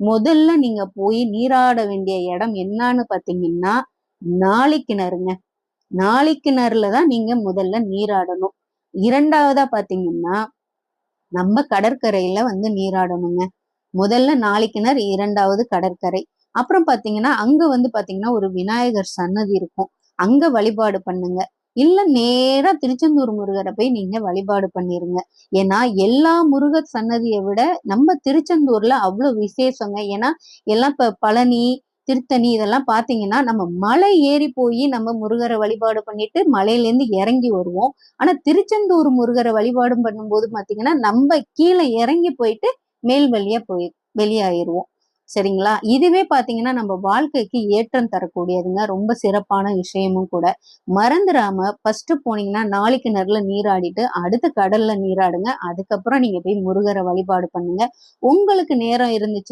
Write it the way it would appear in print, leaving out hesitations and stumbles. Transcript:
முதல்ல நீங்க போய் நீராட வேண்டிய இடம் என்னன்னு பாத்தீங்கன்னா, நாழிக்கிணறுங்க. நாழிக்கிணறுல தான் நீங்க முதல்ல நீராடணும். 2வதா பாத்தீங்கன்னா, நம்ம கடற்கரையில வந்து நீராடணுங்க. முதல்ல நாழிக்கிணறு, 2வது கடற்கரை. அப்புறம் பாத்தீங்கன்னா, அங்க வந்து பாத்தீங்கன்னா, ஒரு விநாயகர் சன்னதி இருக்கும். அங்க வழிபாடு பண்ணுங்க. இல்ல நேரா திருச்செந்தூர் முருகர போய் நீங்க வழிபாடு பண்ணிருங்க. ஏன்னா, எல்லா முருகர் சன்னதிய விட நம்ம திருச்செந்தூர்ல அவ்ளோ விசேஷங்க. ஏன்னா, எல்லாம் இப்ப பழனி, திருத்தணி இதெல்லாம் பாத்தீங்கன்னா, நம்ம மலை ஏறி போயி நம்ம முருகர வழிபாடு பண்ணிட்டு மலையிலேருந்து இறங்கி வருவோம். ஆனா, திருச்செந்தூர் முருகர வழிபாடு பண்ணும்போது பாத்தீங்கன்னா, நம்ம கீழ இறங்கி போயிட்டு மேல் வழியா வெளியாயிருவோம். சரிங்களா? இதுவே பார்த்தீங்கன்னா, நம்ம வாழ்க்கைக்கு ஏற்றம் தரக்கூடியதுங்க. ரொம்ப சிறப்பான விஷயமும் கூட. மறந்துராம ஃபர்ஸ்ட்டு போனீங்கன்னா, நாழிக்கிணறுல நீராடிட்டு, அடுத்து கடல்ல நீராடுங்க. அதுக்கப்புறம் நீங்க போய் முருகர வழிபாடு பண்ணுங்க. உங்களுக்கு நேரம் இருந்துச்சுன்னா